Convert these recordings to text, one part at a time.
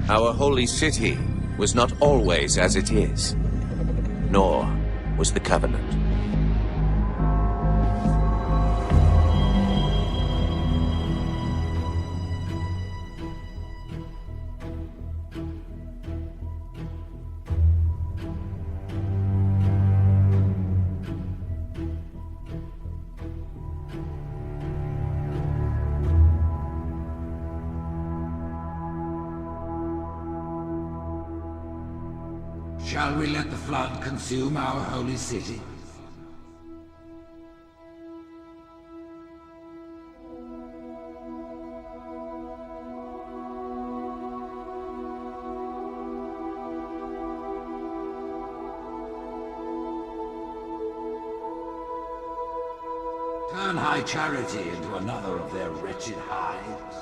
Our holy city was not always as it is, nor was the Covenant. Shall we let the flood consume our holy city? Turn High Charity into another of their wretched hives?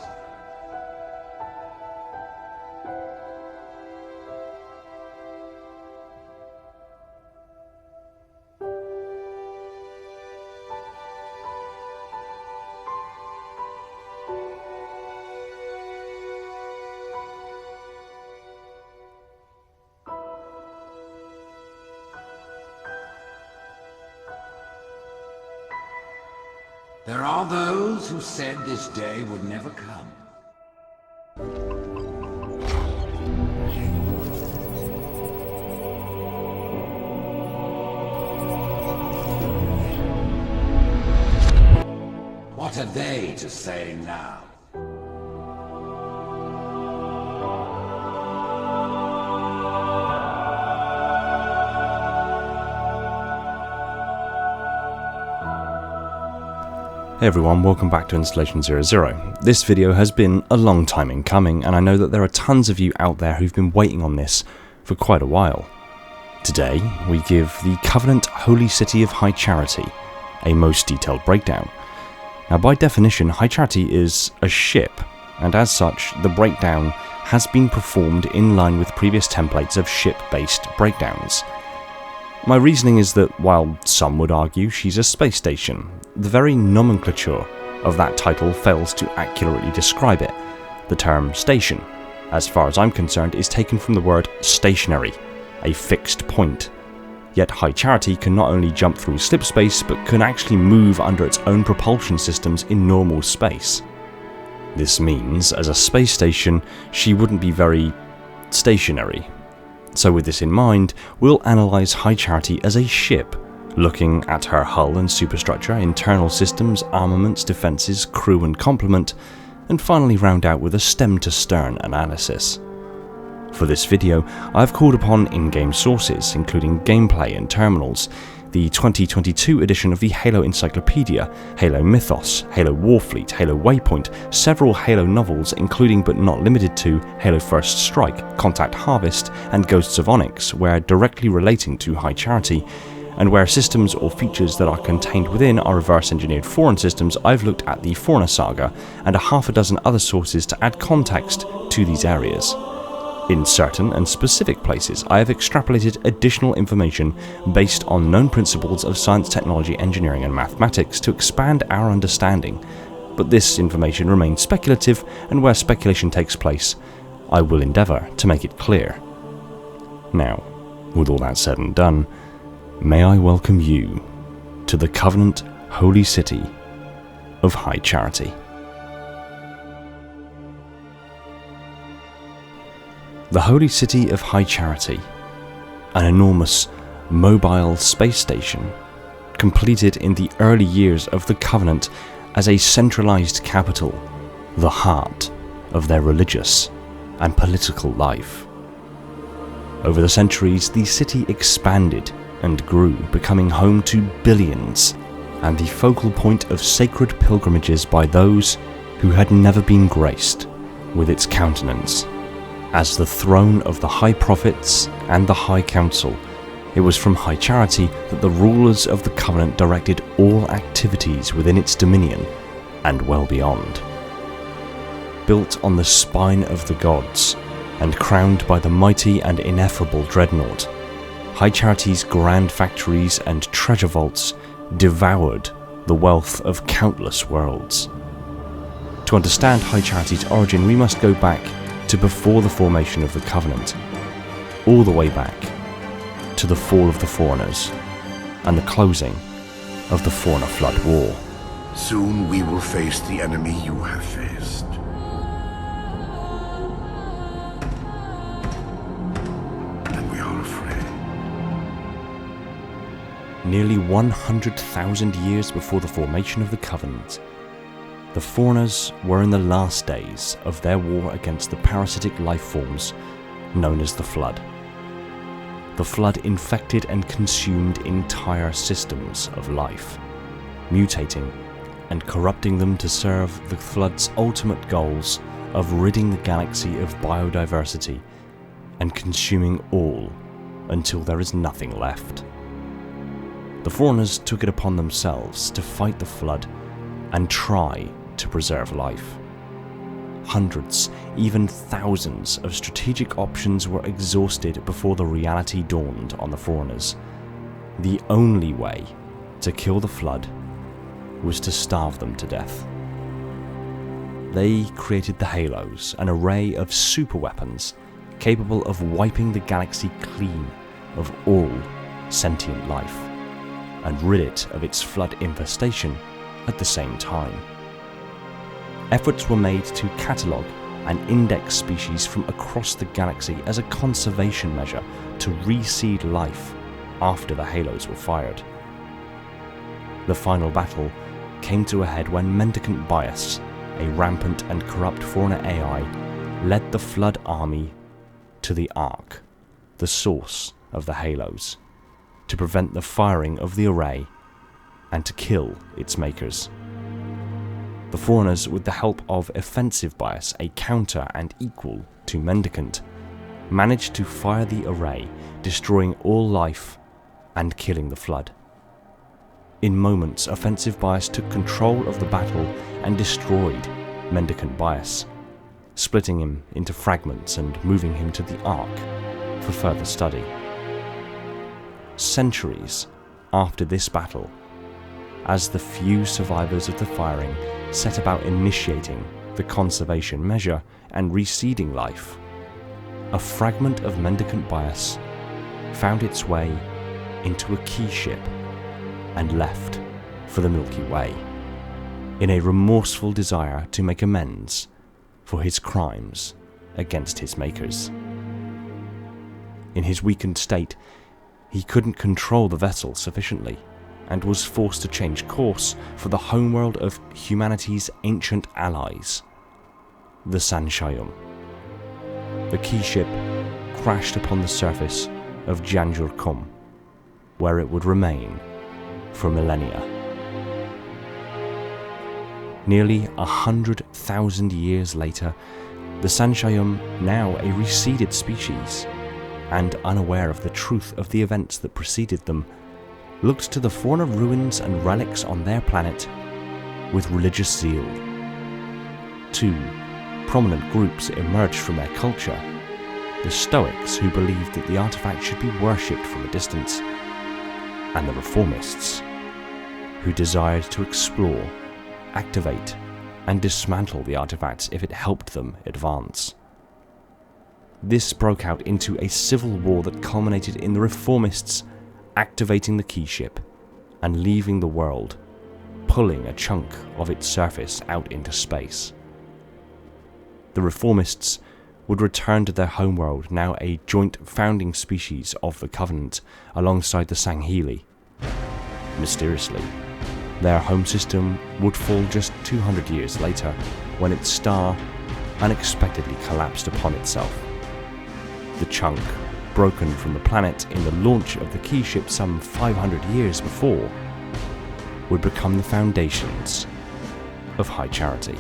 There are those who said this day would never come. What are they to say now? Hey everyone, welcome back to Installation 00. This video has been a long time in coming, and I know that there are tons of you out there who've been waiting on this for quite a while. Today, we give the Covenant Holy City of High Charity a most detailed breakdown. Now by definition, High Charity is a ship, and as such, the breakdown has been performed in line with previous templates of ship-based breakdowns. My reasoning is that while some would argue she's a space station, the very nomenclature of that title fails to accurately describe it. The term station, as far as I'm concerned, is taken from the word stationary, a fixed point. Yet High Charity can not only jump through Slipspace, but can actually move under its own propulsion systems in normal space. This means, as a space station, she wouldn't be very stationary. So with this in mind, we'll analyse High Charity as a ship, looking at her hull and superstructure, internal systems, armaments, defences, crew and complement, and finally round out with a stem-to-stern analysis. For this video, I've called upon in-game sources, including gameplay and terminals, the 2022 edition of the Halo Encyclopedia, Halo Mythos, Halo Warfleet, Halo Waypoint, several Halo novels including but not limited to Halo First Strike, Contact Harvest, and Ghosts of Onyx, where directly relating to High Charity, and where systems or features that are contained within are reverse-engineered foreign systems. I've looked at the Foreigner Saga and a half a dozen other sources to add context to these areas. In certain and specific places, I have extrapolated additional information based on known principles of science, technology, engineering and mathematics to expand our understanding, but this information remains speculative, and where speculation takes place, I will endeavour to make it clear. Now, with all that said and done, may I welcome you to the Covenant Holy City of High Charity. The Holy City of High Charity, an enormous mobile space station, completed in the early years of the Covenant as a centralised capital, the heart of their religious and political life. Over the centuries, the city expanded and grew, becoming home to billions, and the focal point of sacred pilgrimages by those who had never been graced with its countenance. As the throne of the High Prophets and the High Council, it was from High Charity that the rulers of the Covenant directed all activities within its dominion and well beyond. Built on the spine of the gods and crowned by the mighty and ineffable Dreadnought, High Charity's grand factories and treasure vaults devoured the wealth of countless worlds. To understand High Charity's origin, we must go back to before the formation of the Covenant, all the way back to the fall of the Foreigners and the closing of the Fauna Flood War. Soon we will face the enemy you have faced. And we are afraid. Nearly 100,000 years before the formation of the Covenant, the Foreigners were in the last days of their war against the parasitic life forms known as the Flood. The Flood infected and consumed entire systems of life, mutating and corrupting them to serve the Flood's ultimate goals of ridding the galaxy of biodiversity and consuming all until there is nothing left. The Foreigners took it upon themselves to fight the Flood and try to preserve life. Hundreds, even thousands of strategic options were exhausted before the reality dawned on the Foreigners. The only way to kill the Flood was to starve them to death. They created the Halos, an array of superweapons capable of wiping the galaxy clean of all sentient life, and rid it of its Flood infestation at the same time. Efforts were made to catalogue and index species from across the galaxy as a conservation measure to reseed life after the Halos were fired. The final battle came to a head when mendicant bias, a rampant and corrupt Fauna AI, led the Flood army to the Ark, the source of the Halos, to prevent the firing of the array and to kill its makers. The Foreigners, with the help of offensive bias, a counter and equal to mendicant, managed to fire the array, destroying all life and killing the Flood. In moments, offensive bias took control of the battle and destroyed mendicant bias, splitting him into fragments and moving him to the Ark for further study. Centuries after this battle, as the few survivors of the firing set about initiating the conservation measure and reseeding life, a fragment of mendicant bias found its way into a key ship and left for the Milky Way, in a remorseful desire to make amends for his crimes against his makers. In his weakened state, he couldn't control the vessel sufficiently, and was forced to change course for the homeworld of humanity's ancient allies, the Sanshayum. The key ship crashed upon the surface of Janjur-Kum, where it would remain for millennia. Nearly 100,000 years later, the Sanshayum, now a reseeded species, and unaware of the truth of the events that preceded them, looked to the fauna ruins and relics on their planet with religious zeal. Two prominent groups emerged from their culture: the Stoics, who believed that the artifact should be worshipped from a distance, and the Reformists, who desired to explore, activate, and dismantle the artifacts if it helped them advance. This broke out into a civil war that culminated in the Reformists activating the key ship and leaving the world, pulling a chunk of its surface out into space. The Reformists would return to their homeworld, now a joint founding species of the Covenant, alongside the Sangheili. Mysteriously, their home system would fall just 200 years later, when its star unexpectedly collapsed upon itself. The chunk, broken from the planet in the launch of the key ship some 500 years before, would become the foundations of High Charity.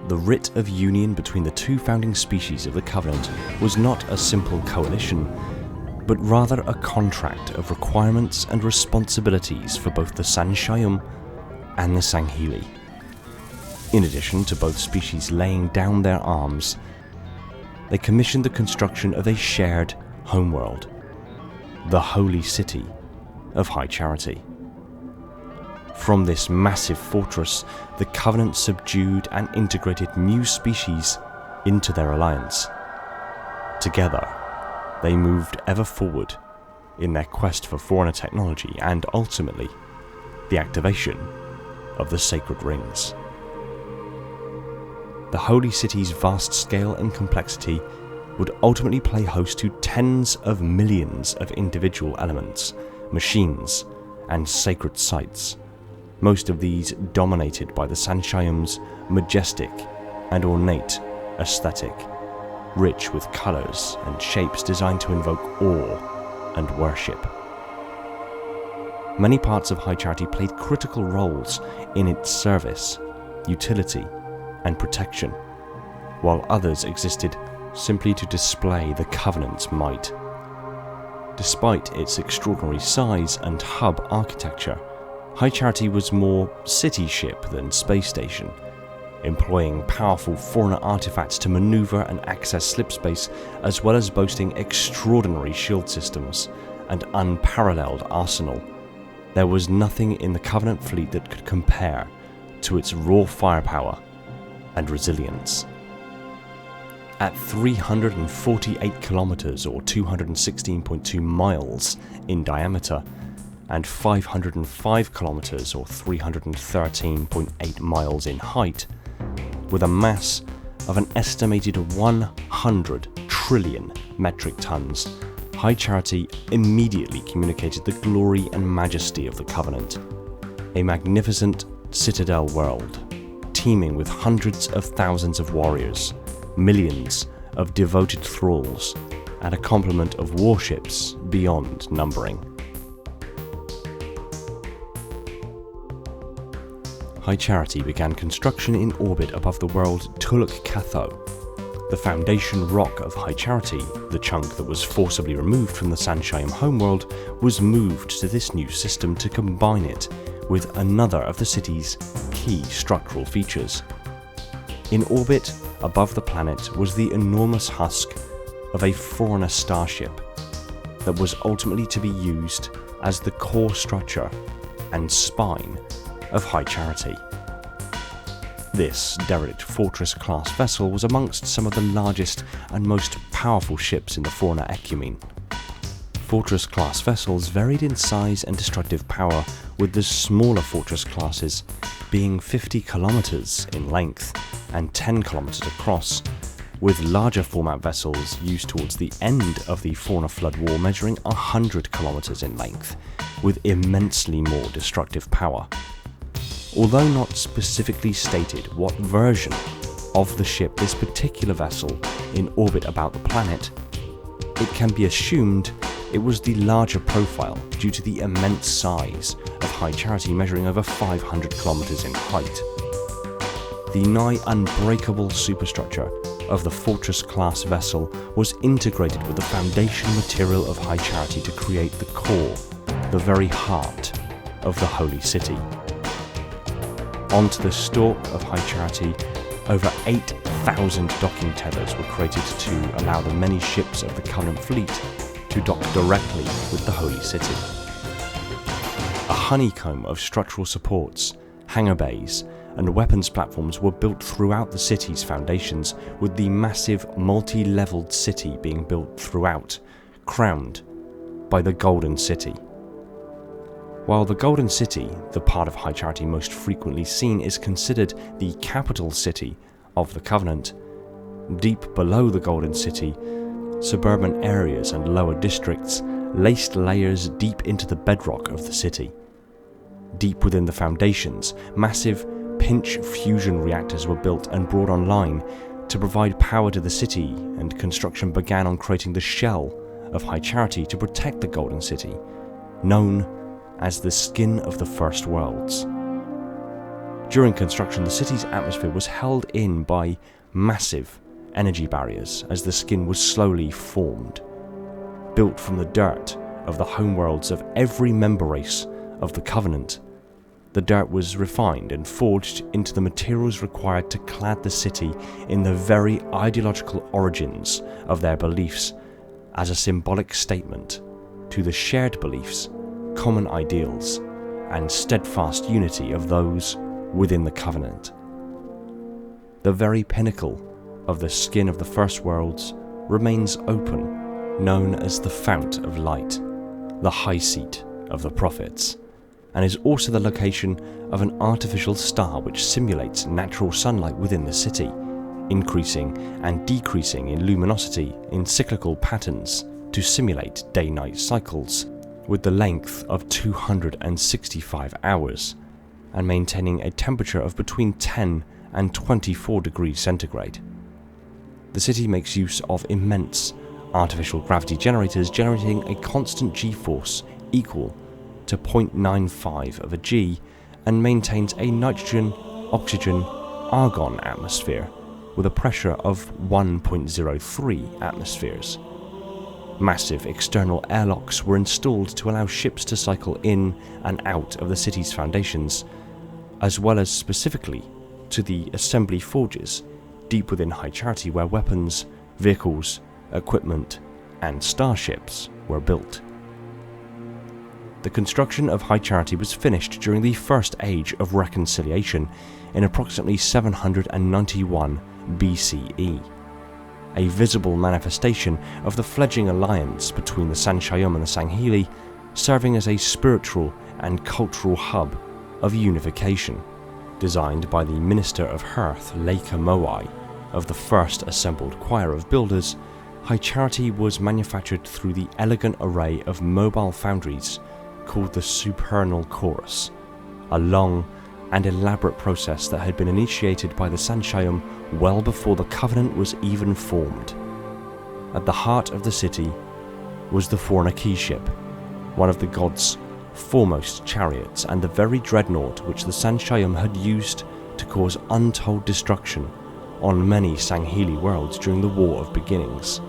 The writ of union between the two founding species of the Covenant was not a simple coalition, but rather a contract of requirements and responsibilities for both the Sanshayum and the Sangheili. In addition to both species laying down their arms, they commissioned the construction of a shared homeworld, the holy city of High Charity. From this massive fortress, the Covenant subdued and integrated new species into their alliance. Together, they moved ever forward in their quest for Forerunner technology and, ultimately, the activation of the Sacred Rings. The Holy City's vast scale and complexity would ultimately play host to tens of millions of individual elements, machines, and sacred sites, most of these dominated by the Sanshaim's majestic and ornate aesthetic, rich with colours and shapes designed to invoke awe and worship. Many parts of High Charity played critical roles in its service, utility, and protection, while others existed simply to display the Covenant's might. Despite its extraordinary size and hub architecture, High Charity was more city ship than space station, employing powerful Forerunner artifacts to maneuver and access Slipspace, as well as boasting extraordinary shield systems and unparalleled arsenal. There was nothing in the Covenant fleet that could compare to its raw firepower and resilience. At 348 kilometers or 216.2 miles in diameter, and 505 kilometers or 313.8 miles in height, with a mass of an estimated 100 trillion metric tons, High Charity immediately communicated the glory and majesty of the Covenant. A magnificent citadel world, teeming with hundreds of thousands of warriors, millions of devoted thralls, and a complement of warships beyond numbering. High Charity began construction in orbit above the world Tuluk Catho. The foundation rock of High Charity, the chunk that was forcibly removed from the Sanshaim homeworld, was moved to this new system to combine it with another of the city's key structural features. In orbit above the planet was the enormous husk of a Forerunner starship that was ultimately to be used as the core structure and spine of High Charity. This derelict Fortress-class vessel was amongst some of the largest and most powerful ships in the Forerunner ecumene. Fortress-class vessels varied in size and destructive power, with the smaller Fortress classes being 50 kilometers in length and 10 kilometers across, with larger format vessels used towards the end of the Forerunner Flood War measuring 100 kilometers in length, with immensely more destructive power. Although not specifically stated what version of the ship this particular vessel in orbit about the planet, it can be assumed it was the larger profile due to the immense size of High Charity measuring over 500 kilometers in height. The nigh unbreakable superstructure of the Fortress-class vessel was integrated with the foundation material of High Charity to create the core, the very heart of the Holy City. Onto the stalk of High Charity, over 8,000 docking tethers were created to allow the many ships of the Covenant fleet to dock directly with the Holy City. A honeycomb of structural supports, hangar bays, and weapons platforms were built throughout the city's foundations, with the massive multi-leveled city being built throughout, crowned by the Golden City. While the Golden City, the part of High Charity most frequently seen, is considered the capital city of the Covenant, deep below the Golden City, suburban areas and lower districts laced layers deep into the bedrock of the city. Deep within the foundations, massive pinch fusion reactors were built and brought online to provide power to the city, and construction began on creating the shell of High Charity to protect the Golden City, known as the Skin of the First Worlds. During construction, the city's atmosphere was held in by massive energy barriers as the skin was slowly formed. Built from the dirt of the homeworlds of every member race of the Covenant, the dirt was refined and forged into the materials required to clad the city in the very ideological origins of their beliefs, as a symbolic statement to the shared beliefs, common ideals, and steadfast unity of those within the Covenant. The very pinnacle of the skin of the First Worlds remains open, known as the Fount of Light, the high seat of the Prophets, and is also the location of an artificial star which simulates natural sunlight within the city, increasing and decreasing in luminosity in cyclical patterns to simulate day-night cycles, with the length of 265 hours, and maintaining a temperature of between 10 and 24 degrees centigrade. The city makes use of immense artificial gravity generators generating a constant G-force equal to 0.95 of a G, and maintains a nitrogen, oxygen, argon atmosphere with a pressure of 1.03 atmospheres. Massive external airlocks were installed to allow ships to cycle in and out of the city's foundations, as well as specifically to the assembly forges deep within High Charity where weapons, vehicles, equipment, and starships were built. The construction of High Charity was finished during the First Age of Reconciliation in approximately 791 BCE, a visible manifestation of the fledgling alliance between the Sanshayum and the Sangheli, serving as a spiritual and cultural hub of unification, designed by the Minister of Hearth, Leica Moai, of the first assembled choir of builders. High Charity was manufactured through the elegant array of mobile foundries called the Supernal Chorus, a long and elaborate process that had been initiated by the Sanshayum well before the Covenant was even formed. At the heart of the city was the Fornaki ship, one of the gods' foremost chariots and the very dreadnought which the Sanshayum had used to cause untold destruction on many Sangheli worlds during the War of Beginnings.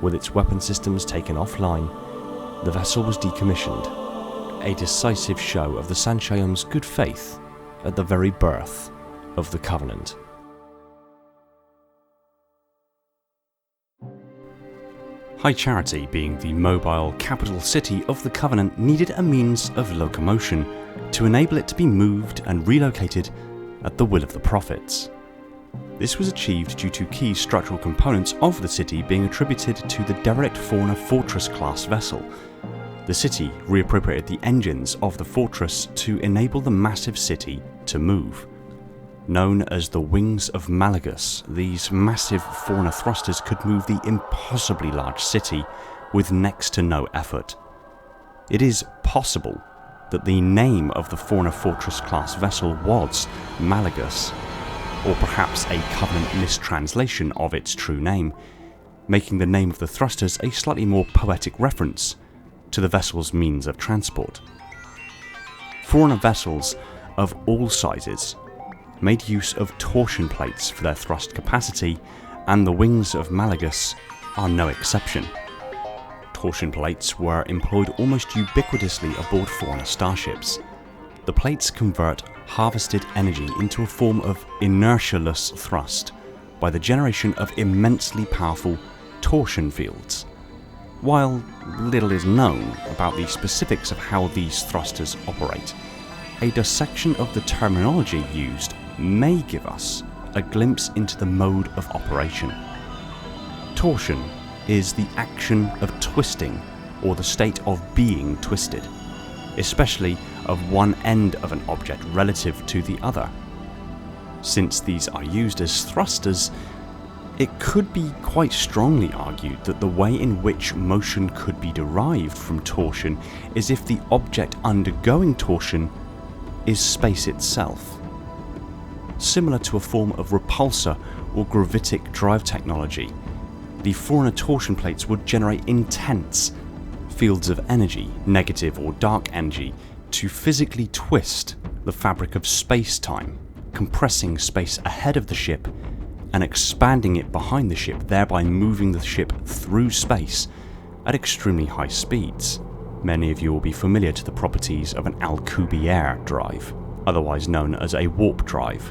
With its weapon systems taken offline, the vessel was decommissioned, a decisive show of the Sanshayum's good faith at the very birth of the Covenant. High Charity, being the mobile capital city of the Covenant, needed a means of locomotion to enable it to be moved and relocated at the will of the Prophets. This was achieved due to key structural components of the city being attributed to the derelict Fauna Fortress class vessel. The city reappropriated the engines of the fortress to enable the massive city to move. Known as the Wings of Malagus, these massive Fauna thrusters could move the impossibly large city with next to no effort. It is possible that the name of the Fauna Fortress class vessel was Malagus, or perhaps a Covenant mistranslation of its true name, making the name of the thrusters a slightly more poetic reference to the vessel's means of transport. Fauna vessels of all sizes made use of torsion plates for their thrust capacity, and the Wings of Malagus are no exception. Torsion plates were employed almost ubiquitously aboard Fauna starships. The plates convert harvested energy into a form of inertialess thrust by the generation of immensely powerful torsion fields. While little is known about the specifics of how these thrusters operate, a dissection of the terminology used may give us a glimpse into the mode of operation. Torsion is the action of twisting, or the state of being twisted, especially of one end of an object relative to the other. Since these are used as thrusters, it could be quite strongly argued that the way in which motion could be derived from torsion is if the object undergoing torsion is space itself. Similar to a form of repulsor or gravitic drive technology, the Fauna torsion plates would generate intense fields of energy, negative or dark energy, to physically twist the fabric of space-time, compressing space ahead of the ship and expanding it behind the ship, thereby moving the ship through space at extremely high speeds. Many of you will be familiar to the properties of an Alcubierre drive, otherwise known as a warp drive.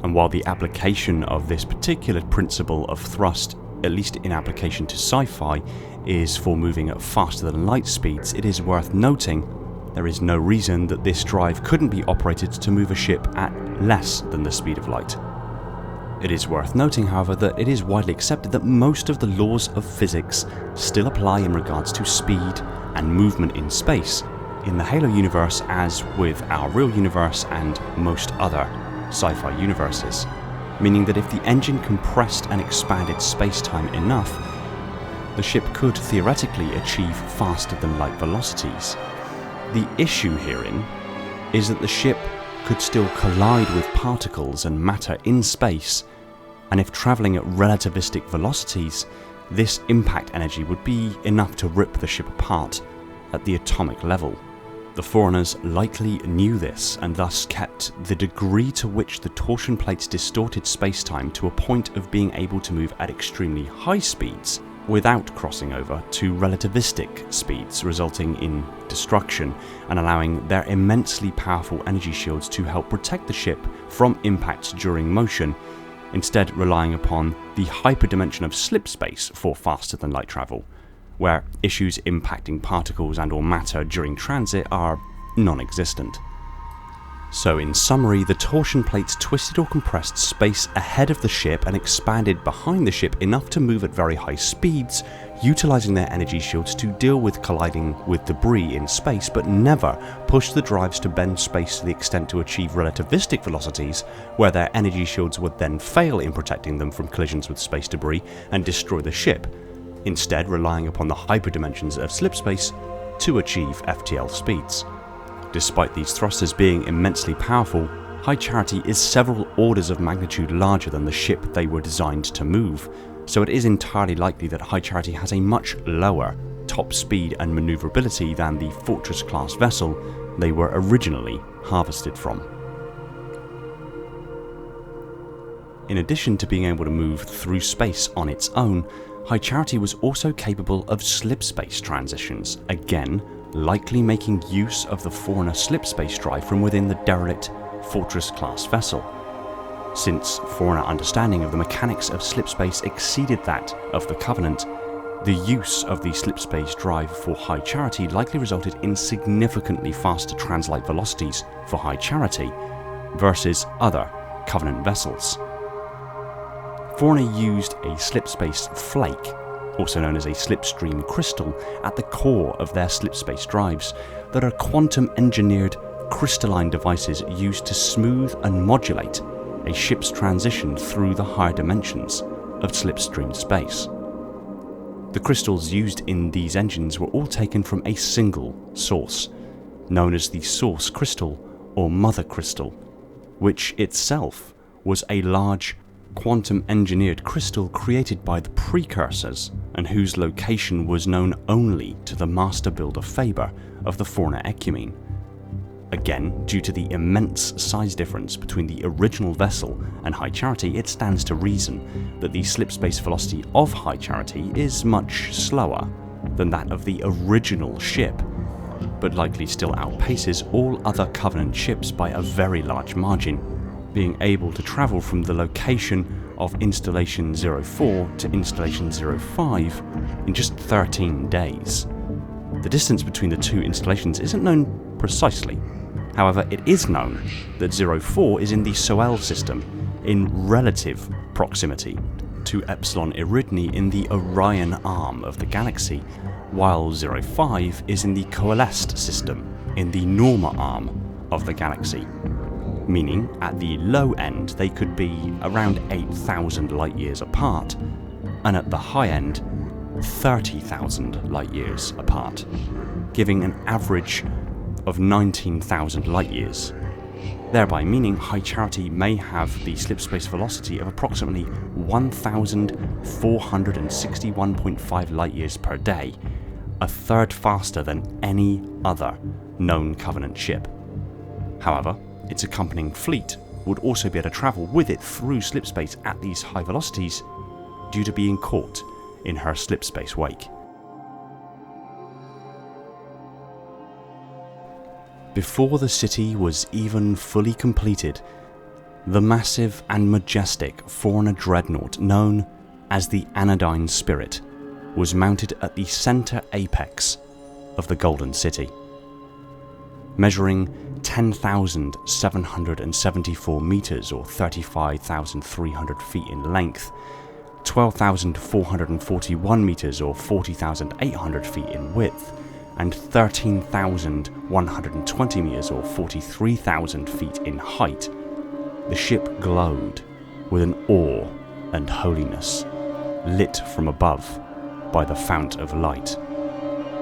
And while the application of this particular principle of thrust, at least in application to sci-fi, is for moving at faster than light speeds, it is worth noting There is no reason that this drive couldn't be operated to move a ship at less than the speed of light. It is worth noting, however, that it is widely accepted that most of the laws of physics still apply in regards to speed and movement in space in the Halo universe, as with our real universe and most other sci-fi universes, meaning that if the engine compressed and expanded space-time enough, the ship could theoretically achieve faster than light velocities. The issue herein is that the ship could still collide with particles and matter in space, and if travelling at relativistic velocities, this impact energy would be enough to rip the ship apart at the atomic level. The Foreigners likely knew this, and thus kept the degree to which the torsion plates distorted space-time to a point of being able to move at extremely high speeds without crossing over to relativistic speeds, resulting in destruction and allowing their immensely powerful energy shields to help protect the ship from impacts during motion, instead relying upon the hyperdimension of Slipspace for faster than light travel, where issues impacting particles and or matter during transit are non-existent. So in summary, the torsion plates twisted or compressed space ahead of the ship and expanded behind the ship enough to move at very high speeds, utilising their energy shields to deal with colliding with debris in space, but never pushed the drives to bend space to the extent to achieve relativistic velocities, where their energy shields would then fail in protecting them from collisions with space debris and destroy the ship, instead relying upon the hyperdimensions of Slipspace to achieve FTL speeds. Despite these thrusters being immensely powerful, High Charity is several orders of magnitude larger than the ship they were designed to move, so it is entirely likely that High Charity has a much lower top speed and manoeuvrability than the Fortress-class vessel they were originally harvested from. In addition to being able to move through space on its own, High Charity was also capable of slipspace transitions, again likely making use of the Foreigner slipspace drive from within the derelict Fortress-class vessel. Since Foreigner understanding of the mechanics of slipspace exceeded that of the Covenant, the use of the slipspace drive for High Charity likely resulted in significantly faster translight velocities for High Charity versus other Covenant vessels. Foreigner used a slipspace flake, also known as a slipstream crystal, at the core of their slipspace drives that are quantum-engineered crystalline devices used to smooth and modulate a ship's transition through the higher dimensions of slipstream space. The crystals used in these engines were all taken from a single source, known as the Source Crystal or Mother Crystal, which itself was a large quantum-engineered crystal created by the precursors, and whose location was known only to the master builder Faber of the Foreigner Ecumene. Again, due to the immense size difference between the original vessel and High Charity, it stands to reason that the slipspace velocity of High Charity is much slower than that of the original ship, but likely still outpaces all other Covenant ships by a very large margin, being able to travel from the location of Installation 04 to Installation 05 in just 13 days. The distance between the two installations isn't known precisely. However, it is known that 04 is in the Soel system in relative proximity to Epsilon Eridani in the Orion arm of the galaxy, while 05 is in the Coalesced system in the Norma arm of the galaxy, meaning at the low end they could be around 8,000 light-years apart, and at the high end 30,000 light-years apart, giving an average of 19,000 light-years, thereby meaning High Charity may have the slipspace velocity of approximately 1,461.5 light-years per day, a third faster than any other known Covenant ship. However, its accompanying fleet would also be able to travel with it through slipspace at these high velocities due to being caught in her slipspace wake. Before the city was even fully completed, the massive and majestic Foreigner dreadnought known as the Anodyne Spirit was mounted at the center apex of the Golden City. measuring 10,774 meters or 35,300 feet in length, 12,441 meters or 40,800 feet in width, and 13,120 meters or 43,000 feet in height. The ship glowed with an awe and holiness, lit from above by the fount of light.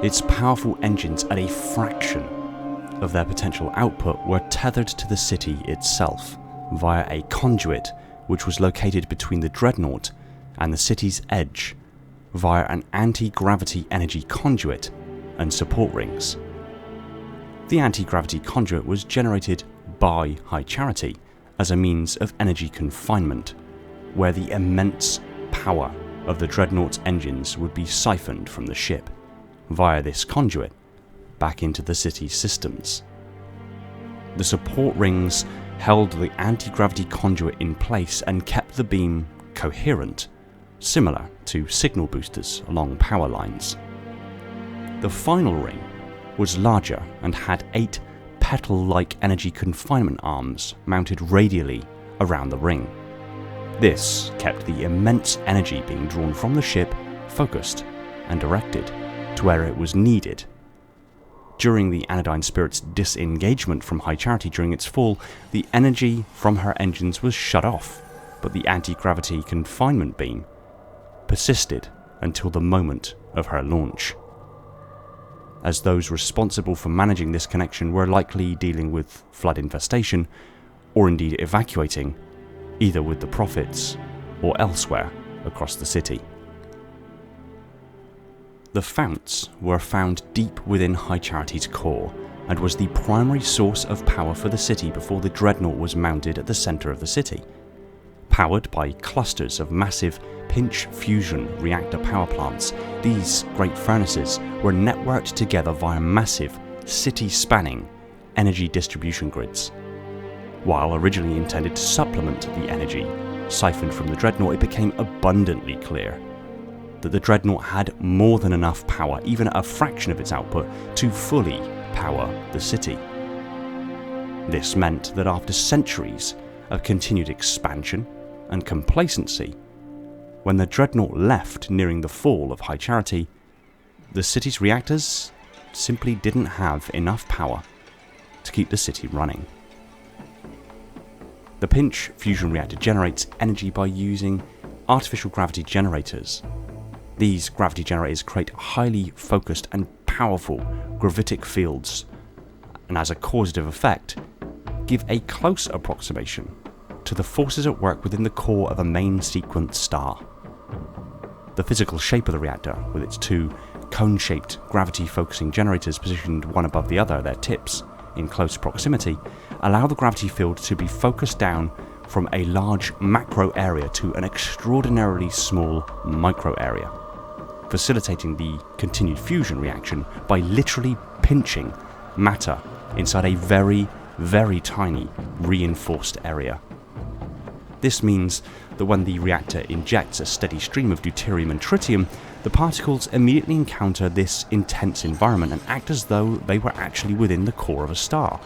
Its powerful engines, at a fraction of their potential output, were tethered to the city itself via a conduit which was located between the dreadnought and the city's edge via an anti-gravity energy conduit and support rings. The anti-gravity conduit was generated by High Charity as a means of energy confinement, where the immense power of the dreadnought's engines would be siphoned from the ship via this conduit back into the city's systems. The support rings held the anti-gravity conduit in place and kept the beam coherent, similar to signal boosters along power lines. The final ring was larger and had 8 petal-like energy confinement arms mounted radially around the ring. This kept the immense energy being drawn from the ship focused and directed to where it was needed. During the Anodyne Spirit's disengagement from High Charity during its fall, the energy from her engines was shut off, but the anti-gravity confinement beam persisted until the moment of her launch, as those responsible for managing this connection were likely dealing with flood infestation, or indeed evacuating, either with the Prophets or elsewhere across the city. The Founts were found deep within High Charity's core, and was the primary source of power for the city before the dreadnought was mounted at the centre of the city. Powered by clusters of massive pinch fusion reactor power plants, these great furnaces were networked together via massive, city-spanning energy distribution grids. While originally intended to supplement the energy siphoned from the dreadnought, it became abundantly clear that the dreadnought had more than enough power, even at a fraction of its output, to fully power the city. This meant that after centuries of continued expansion and complacency, when the dreadnought left nearing the fall of High Charity, the city's reactors simply didn't have enough power to keep the city running. The pinch fusion reactor generates energy by using artificial gravity generators. These gravity generators create highly focused and powerful gravitic fields, and as a causative effect, give a close approximation to the forces at work within the core of a main sequence star. The physical shape of the reactor, with its 2 cone-shaped gravity-focusing generators positioned one above the other, their tips in close proximity, allow the gravity field to be focused down from a large macro area to an extraordinarily small micro area, facilitating the continued fusion reaction by literally pinching matter inside a very, very tiny reinforced area. This means that when the reactor injects a steady stream of deuterium and tritium, the particles immediately encounter this intense environment and act as though they were actually within the core of a star.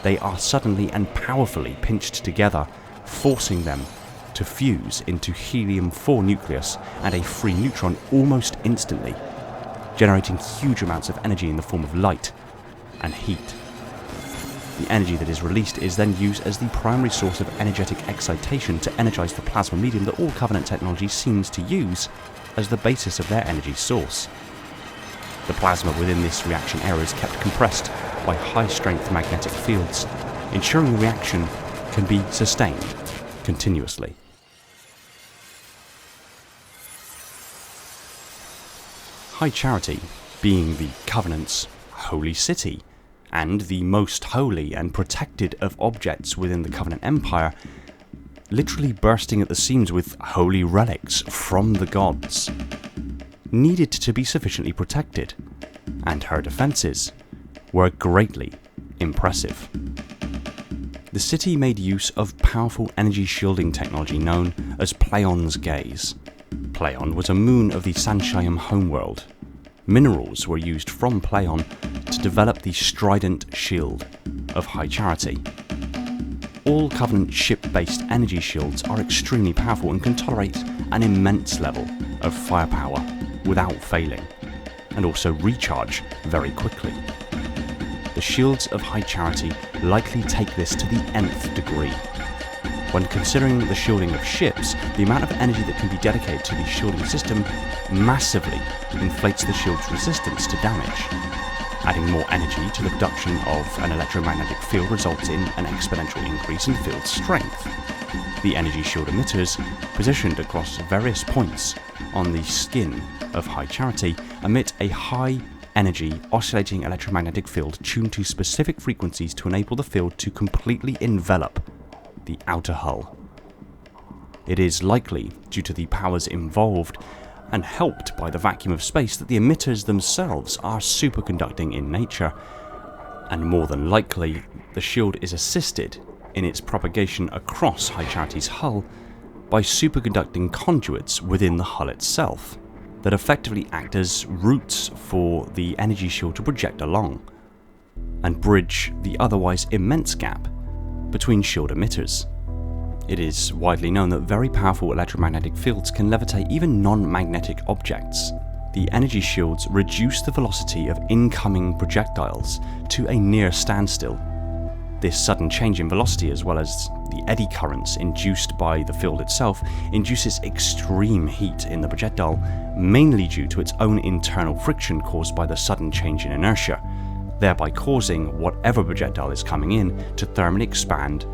They are suddenly and powerfully pinched together, forcing them to fuse into helium-4 nucleus and a free neutron almost instantly, generating huge amounts of energy in the form of light and heat. The energy that is released is then used as the primary source of energetic excitation to energize the plasma medium that all Covenant technology seems to use as the basis of their energy source. The plasma within this reaction area is kept compressed by high-strength magnetic fields, ensuring the reaction can be sustained continuously. High Charity, being the Covenant's holy city, and the most holy and protected of objects within the Covenant Empire, literally bursting at the seams with holy relics from the gods, needed to be sufficiently protected, and her defences were greatly impressive. The city made use of powerful energy shielding technology known as Pleion's Gaze. Pleion was a moon of the Sanshaim homeworld. Minerals were used from Pleion to develop the Strident Shield of High Charity. All Covenant ship-based energy shields are extremely powerful and can tolerate an immense level of firepower without failing, and also recharge very quickly. The shields of High Charity likely take this to the nth degree. When considering the shielding of ships, the amount of energy that can be dedicated to the shielding system massively inflates the shield's resistance to damage. Adding more energy to the production of an electromagnetic field results in an exponential increase in field strength. The energy shield emitters, positioned across various points on the skin of High Charity, emit a high energy oscillating electromagnetic field tuned to specific frequencies to enable the field to completely envelop the outer hull. It is likely, due to the powers involved and helped by the vacuum of space, that the emitters themselves are superconducting in nature, and more than likely the shield is assisted in its propagation across High Charity's hull by superconducting conduits within the hull itself that effectively act as routes for the energy shield to project along and bridge the otherwise immense gap between shield emitters. It is widely known that very powerful electromagnetic fields can levitate even non-magnetic objects. The energy shields reduce the velocity of incoming projectiles to a near standstill. This sudden change in velocity, as well as the eddy currents induced by the field itself, induces extreme heat in the projectile, mainly due to its own internal friction caused by the sudden change in inertia, thereby causing whatever projectile is coming in to thermally expand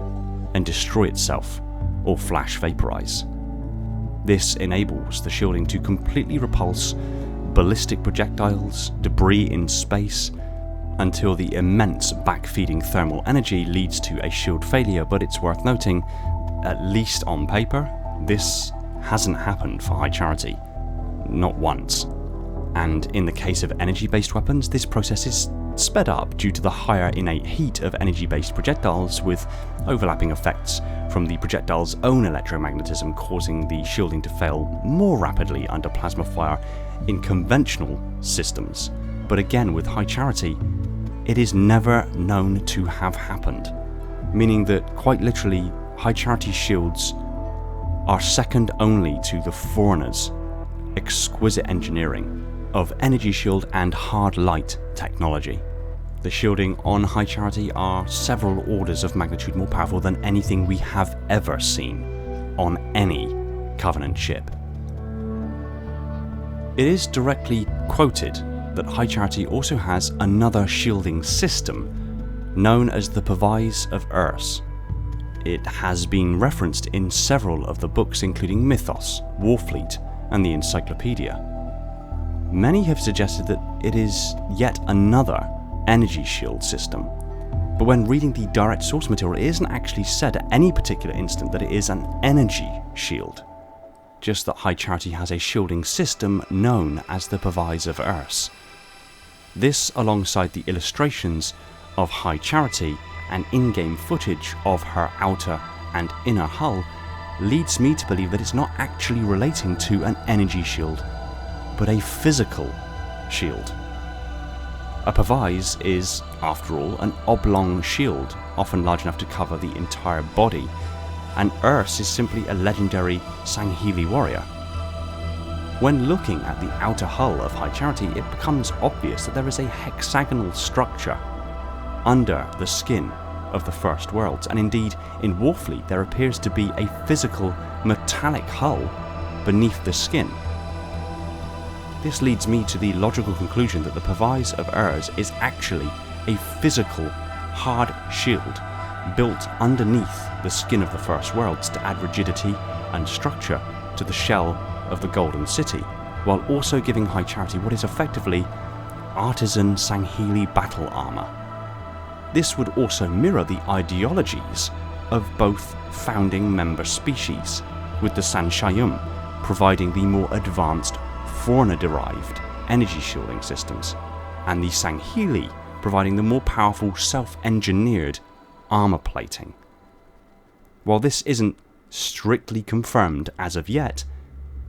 and destroy itself, or flash vaporize. This enables the shielding to completely repulse ballistic projectiles, debris in space, until the immense backfeeding thermal energy leads to a shield failure. But it's worth noting, at least on paper, this hasn't happened for High Charity. Not once. And in the case of energy-based weapons, this process is sped up due to the higher innate heat of energy-based projectiles, with overlapping effects from the projectile's own electromagnetism causing the shielding to fail more rapidly under plasma fire in conventional systems. But again, with High Charity, it is never known to have happened, meaning that quite literally High Charity shields are second only to the Foreigner's exquisite engineering of energy shield and hard light technology. The shielding on High Charity are several orders of magnitude more powerful than anything we have ever seen on any Covenant ship. It is directly quoted that High Charity also has another shielding system known as the Spires of Gifting. It has been referenced in several of the books, including Mythos, Warfleet, and the Encyclopedia. Many have suggested that it is yet another energy shield system, but when reading the direct source material, it isn't actually said at any particular instant that it is an energy shield, just that High Charity has a shielding system known as the Spires of Gifting. This, alongside the illustrations of High Charity and in-game footage of her outer and inner hull, leads me to believe that it's not actually relating to an energy shield, but a physical shield. A Spires is, after all, an oblong shield, often large enough to cover the entire body, and Urs is simply a legendary Sangheili warrior. When looking at the outer hull of High Charity, it becomes obvious that there is a hexagonal structure under the skin of the First Worlds, and indeed in Warfleet there appears to be a physical metallic hull beneath the skin. This leads me to the logical conclusion that the Spires of Gifting is actually a physical, hard shield built underneath the skin of the First Worlds to add rigidity and structure to the shell of the Golden City, while also giving High Charity what is effectively artisan Sangheili battle armor. This would also mirror the ideologies of both founding member species, with the Sanshayum providing the more advanced Foreigner-derived energy shielding systems, and the Sangheili providing the more powerful self-engineered armor plating. While this isn't strictly confirmed as of yet,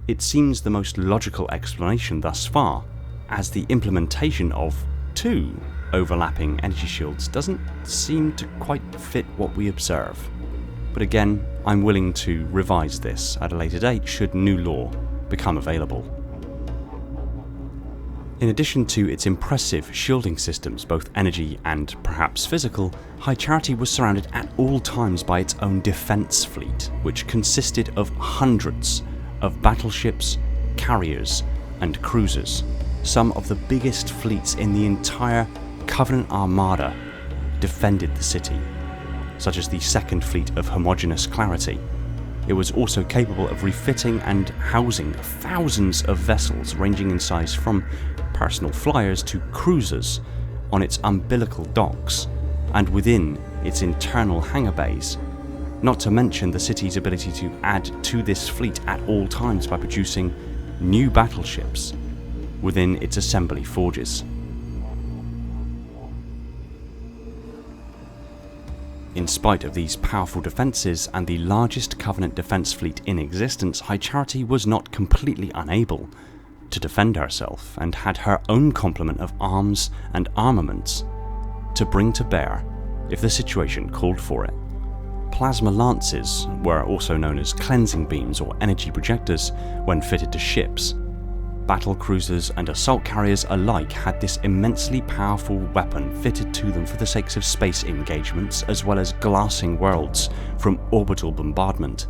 it seems the most logical explanation thus far, as the implementation of two overlapping energy shields doesn't seem to quite fit what we observe. But again, I'm willing to revise this at a later date should new lore become available. In addition to its impressive shielding systems, both energy and perhaps physical, High Charity was surrounded at all times by its own defence fleet, which consisted of hundreds of battleships, carriers and cruisers. Some of the biggest fleets in the entire Covenant Armada defended the city, such as the Second Fleet of Homogeneous Clarity. It was also capable of refitting and housing thousands of vessels ranging in size from personal flyers to cruisers on its umbilical docks and within its internal hangar bays, not to mention the city's ability to add to this fleet at all times by producing new battleships within its assembly forges. In spite of these powerful defences and the largest Covenant defence fleet in existence, High Charity was not completely unable to defend herself and had her own complement of arms and armaments to bring to bear if the situation called for it. Plasma lances were also known as cleansing beams or energy projectors when fitted to ships. Battle cruisers and assault carriers alike had this immensely powerful weapon fitted to them for the sakes of space engagements as well as glassing worlds from orbital bombardment.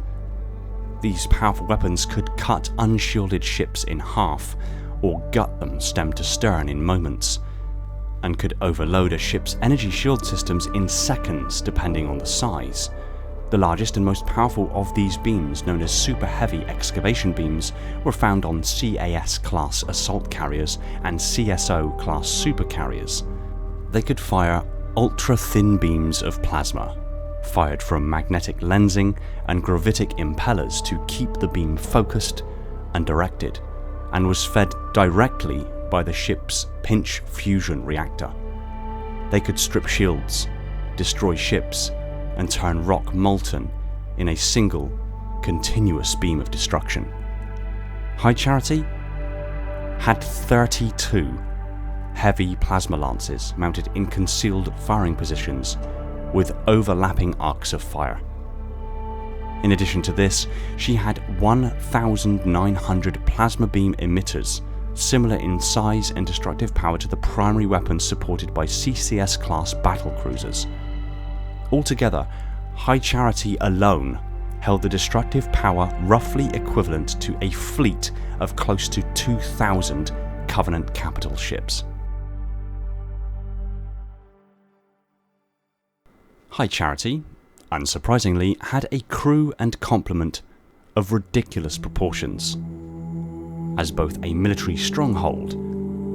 These powerful weapons could cut unshielded ships in half or gut them stem to stern in moments, and could overload a ship's energy shield systems in seconds depending on the size. The largest and most powerful of these beams, known as super heavy excavation beams, were found on CAS class assault carriers and CSO class supercarriers. They could fire ultra thin beams of plasma, fired from magnetic lensing and gravitic impellers to keep the beam focused and directed, and was fed directly by the ship's pinch fusion reactor. They could strip shields, destroy ships, and turn rock molten in a single, continuous beam of destruction. High Charity had 32 heavy plasma lances mounted in concealed firing positions with overlapping arcs of fire. In addition to this, she had 1,900 plasma beam emitters, similar in size and destructive power to the primary weapons supported by CCS-class battlecruisers. Altogether, High Charity alone held the destructive power roughly equivalent to a fleet of close to 2,000 Covenant capital ships. High Charity, unsurprisingly, had a crew and complement of ridiculous proportions. As both a military stronghold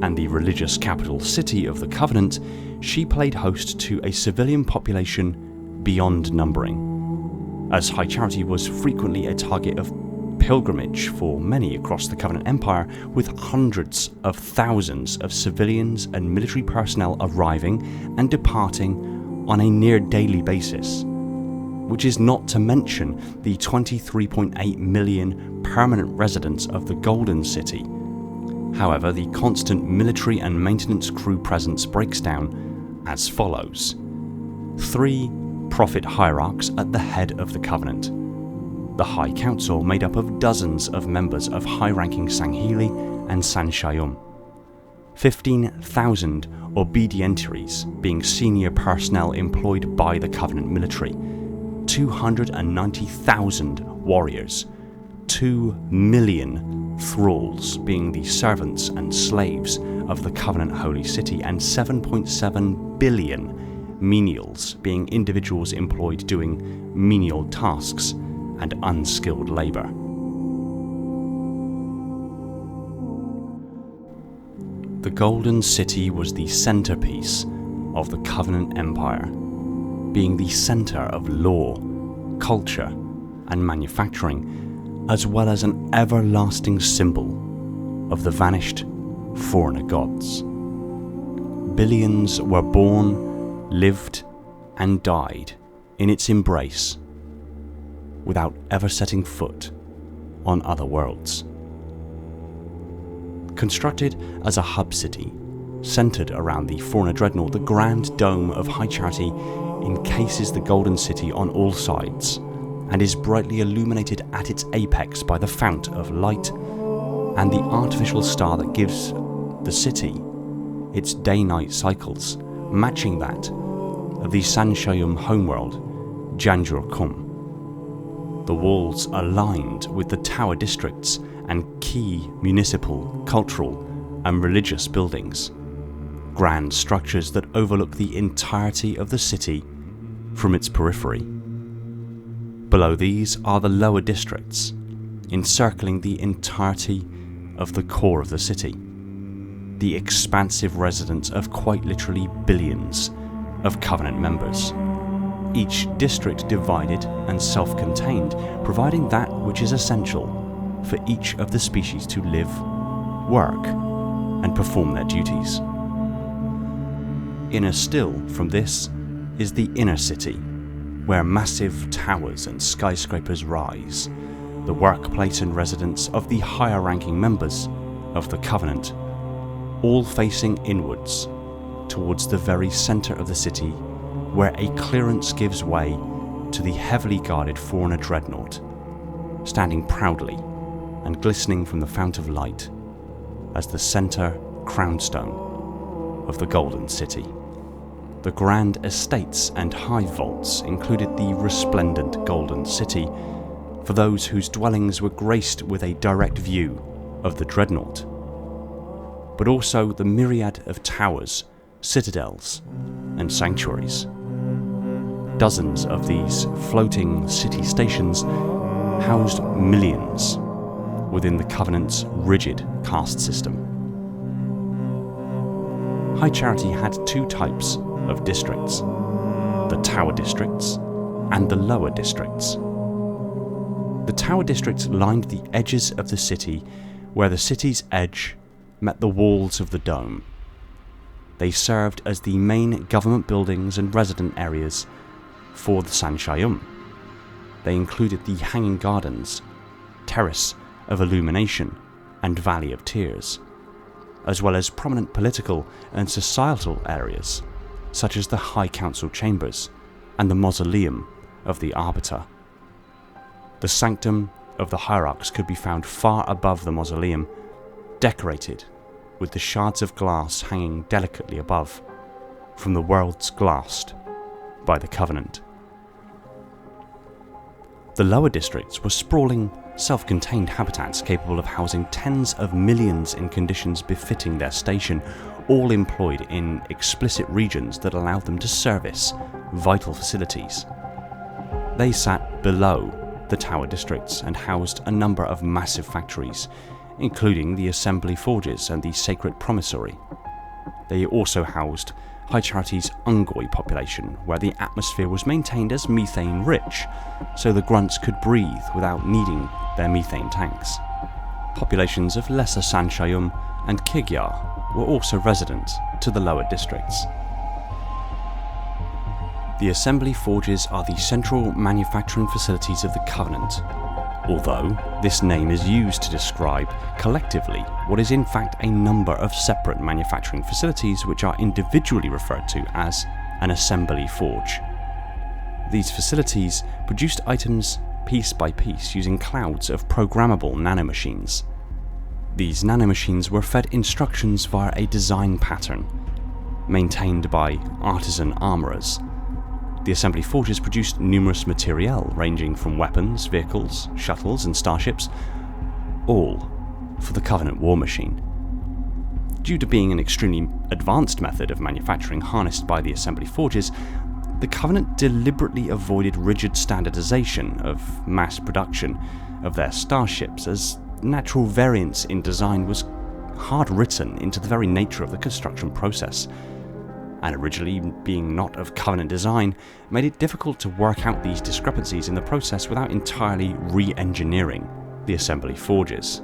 and the religious capital city of the Covenant, she played host to a civilian population beyond numbering, as High Charity was frequently a target of pilgrimage for many across the Covenant Empire, with hundreds of thousands of civilians and military personnel arriving and departing on a near daily basis, which is not to mention the 23.8 million permanent residents of the Golden City. However, the constant military and maintenance crew presence breaks down as follows. 3 prophet hierarchs at the head of the Covenant. The High Council, made up of dozens of members of high-ranking Sanghili and Sanshayum. 15,000 obedientaries, being senior personnel employed by the Covenant military. 290,000 warriors. 2 million thralls, being the servants and slaves of the Covenant Holy City, and 7.7 billion menials, being individuals employed doing menial tasks and unskilled labour. The Golden City was the centrepiece of the Covenant Empire, being the centre of law, culture and manufacturing, as well as an everlasting symbol of the vanished foreigner gods. Billions were born, lived and died in its embrace without ever setting foot on other worlds. Constructed as a hub city, Centred around the Forerunner Dreadnought, the Grand Dome of High Charity encases the Golden City on all sides, and is brightly illuminated at its apex by the Fount of Light and the artificial star that gives the city its day-night cycles, matching that of the Sanshayum homeworld, Janjur-Kum. The walls are lined with the tower districts and key municipal, cultural and religious buildings, grand structures that overlook the entirety of the city from its periphery. Below these are the lower districts, encircling the entirety of the core of the city, the expansive residence of quite literally billions of Covenant members, each district divided and self-contained, providing that which is essential for each of the species to live, work, and perform their duties. Inner still from this is the inner city, where massive towers and skyscrapers rise, the workplace and residence of the higher-ranking members of the Covenant, all facing inwards towards the very centre of the city, where a clearance gives way to the heavily guarded Forerunner Dreadnought, standing proudly and glistening from the Fount of Light as the centre crownstone of the Golden City. The grand estates and hive vaults included the resplendent Golden City for those whose dwellings were graced with a direct view of the Dreadnought, but also the myriad of towers, citadels, and sanctuaries. Dozens of these floating city stations housed millions within the Covenant's rigid caste system. High Charity had two types of districts: the Tower Districts and the Lower Districts. The Tower Districts lined the edges of the city where the city's edge met the walls of the dome. They served as the main government buildings and resident areas for the Sanshayum. They included the Hanging Gardens, Terrace of Illumination, and Valley of Tears, as well as prominent political and societal areas, such as the High Council Chambers and the Mausoleum of the Arbiter. The Sanctum of the Hierarchs could be found far above the Mausoleum, decorated with the shards of glass hanging delicately above, from the worlds glassed by the Covenant. The lower districts were sprawling, self-contained habitats capable of housing tens of millions in conditions befitting their station, all employed in explicit regions that allowed them to service vital facilities. They sat below the tower districts and housed a number of massive factories, including the assembly forges and the sacred promissory. They also housed High Charity's Ungoi population, where the atmosphere was maintained as methane-rich, so the grunts could breathe without needing their methane tanks. Populations of Lesser Sanshayum and Kigyar were also resident to the lower districts. The assembly forges are the central manufacturing facilities of the Covenant, although this name is used to describe collectively what is in fact a number of separate manufacturing facilities which are individually referred to as an assembly forge. These facilities produced items piece by piece using clouds of programmable nanomachines. These nanomachines were fed instructions via a design pattern, maintained by artisan armourers. The assembly forges produced numerous materiel ranging from weapons, vehicles, shuttles and starships, all for the Covenant war machine. Due to being an extremely advanced method of manufacturing harnessed by the assembly forges, the Covenant deliberately avoided rigid standardization of mass production of their starships, as natural variance in design was hard written into the very nature of the construction process, and originally being not of Covenant design made it difficult to work out these discrepancies in the process without entirely re-engineering the assembly forges.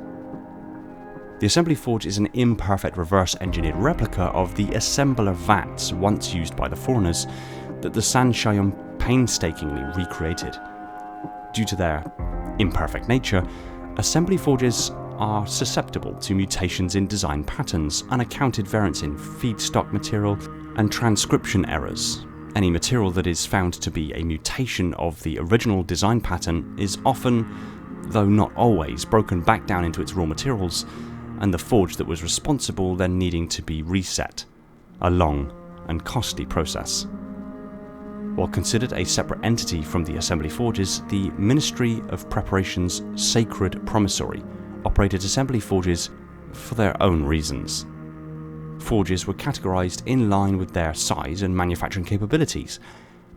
The assembly forge is an imperfect reverse-engineered replica of the assembler vats once used by the Forerunners that the Sanshayum painstakingly recreated. Due to their imperfect nature, assembly forges are susceptible to mutations in design patterns, unaccounted variants in feedstock material, and transcription errors. Any material that is found to be a mutation of the original design pattern is often, though not always, broken back down into its raw materials, and the forge that was responsible then needing to be reset. A long and costly process. While considered a separate entity from the assembly forges, the Ministry of Preparation's Sacred Promissory operated assembly forges for their own reasons. Forges were categorized in line with their size and manufacturing capabilities.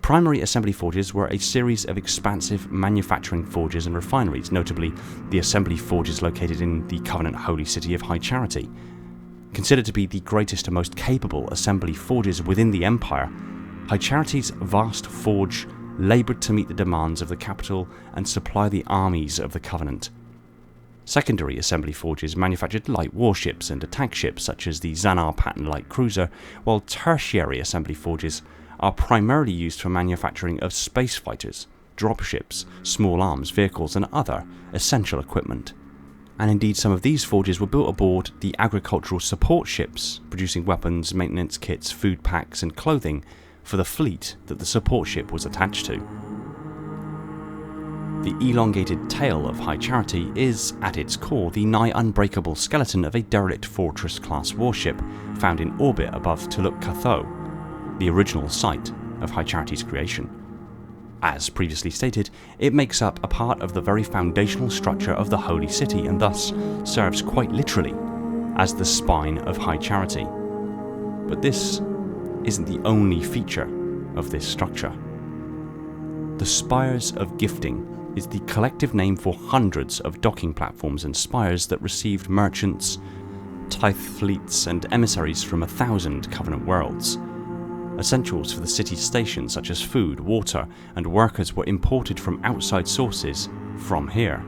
Primary assembly forges were a series of expansive manufacturing forges and refineries, notably the assembly forges located in the Covenant Holy City of High Charity. Considered to be the greatest and most capable assembly forges within the Empire, High Charity's vast forge laboured to meet the demands of the capital and supply the armies of the Covenant. Secondary assembly forges manufactured light warships and attack ships such as the Xanar Pattern light cruiser, while tertiary assembly forges are primarily used for manufacturing of space fighters, dropships, small arms vehicles and other essential equipment. And indeed some of these forges were built aboard the agricultural support ships, producing weapons, maintenance kits, food packs and clothing for the fleet that the support ship was attached to. The elongated tail of High Charity is, at its core, the nigh unbreakable skeleton of a derelict Fortress-class warship found in orbit above Tuluk Katho, the original site of High Charity's creation. As previously stated, it makes up a part of the very foundational structure of the Holy City and thus serves quite literally as the spine of High Charity. But this isn't the only feature of this structure. The Spires of Gifting is the collective name for hundreds of docking platforms and spires that received merchants, tithe fleets and emissaries from 1,000 Covenant worlds. Essentials for the city's stations such as food, water and workers were imported from outside sources from here,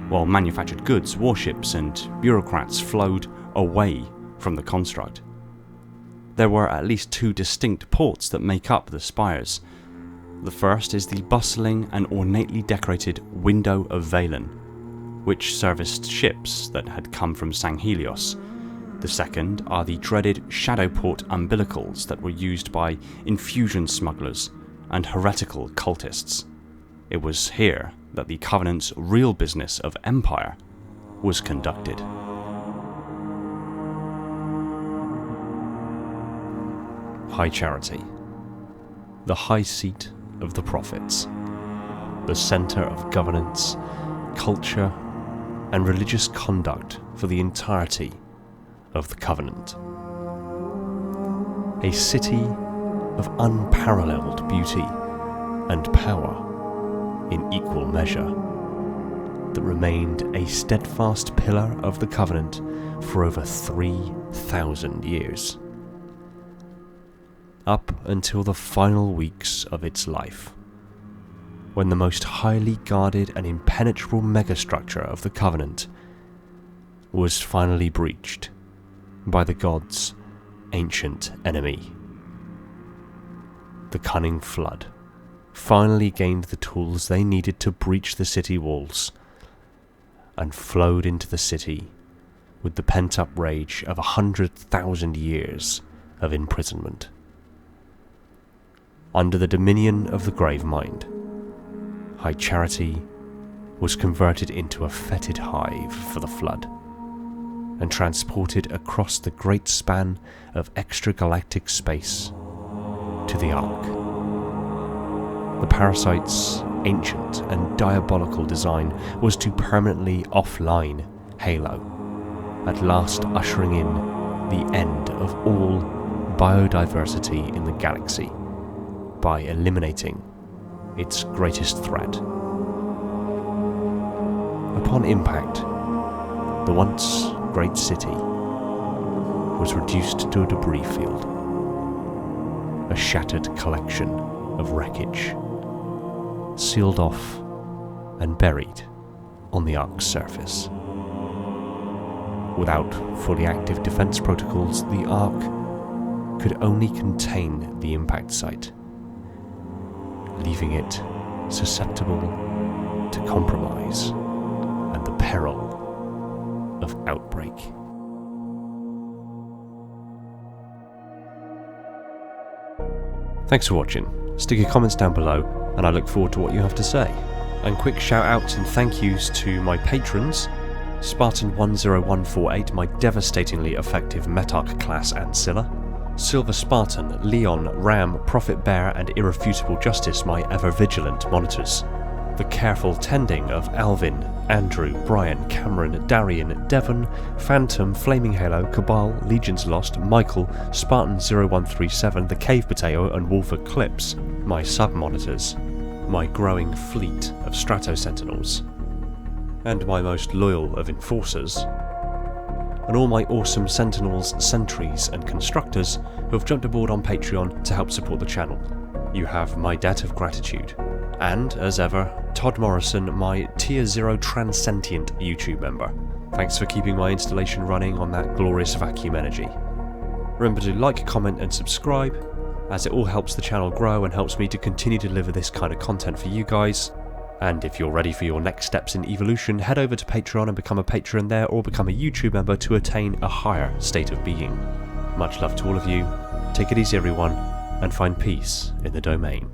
while manufactured goods, warships and bureaucrats flowed away from the construct. There were at least two distinct ports that make up the spires. The first is the bustling and ornately decorated Window of Valen, which serviced ships that had come from Sanghelios. The second are the dreaded Shadowport umbilicals that were used by infusion smugglers and heretical cultists. It was here that the Covenant's real business of empire was conducted. High Charity, the high seat of the prophets, the centre of governance, culture, and religious conduct for the entirety of the Covenant. A city of unparalleled beauty and power in equal measure, that remained a steadfast pillar of the Covenant for over 3,000 years. Up until the final weeks of its life, when the most highly guarded and impenetrable megastructure of the Covenant was finally breached by the gods' ancient enemy. The cunning flood finally gained the tools they needed to breach the city walls and flowed into the city with the pent-up rage of 100,000 years of imprisonment. Under the dominion of the Gravemind, High Charity was converted into a fetid hive for the flood and transported across the great span of extragalactic space to the Ark. The parasite's ancient and diabolical design was to permanently offline Halo, at last ushering in the end of all biodiversity in the galaxy by eliminating its greatest threat. Upon impact, the once great city was reduced to a debris field, a shattered collection of wreckage, sealed off and buried on the Ark's surface. Without fully active defense protocols, the Ark could only contain the impact site, leaving it susceptible to compromise and the peril of Outbreak. Thanks for watching. Stick your comments down below, and I look forward to what you have to say. And quick shout outs and thank yous to my patrons: Spartan10148, my devastatingly effective Metarch class Ancilla; Silver Spartan, Leon, Ram, Prophet Bear and Irrefutable Justice, my ever-vigilant monitors; the careful tending of Alvin, Andrew, Brian, Cameron, Darian, Devon, Phantom, Flaming Halo, Cabal, Legions Lost, Michael, Spartan0137, the Cave Potato and Wolf Eclipse, my sub-monitors, my growing fleet of Strato Sentinels, and my most loyal of enforcers, and all my awesome Sentinels, Sentries and Constructors who have jumped aboard on Patreon to help support the channel. You have my debt of gratitude. And, as ever, Todd Morrison, my Tier 0 Transcendent YouTube member. Thanks for keeping my installation running on that glorious vacuum energy. Remember to like, comment and subscribe, as it all helps the channel grow and helps me to continue to deliver this kind of content for you guys. And if you're ready for your next steps in evolution, head over to Patreon and become a patron there, or become a YouTube member to attain a higher state of being. Much love to all of you, take it easy everyone, and find peace in the domain.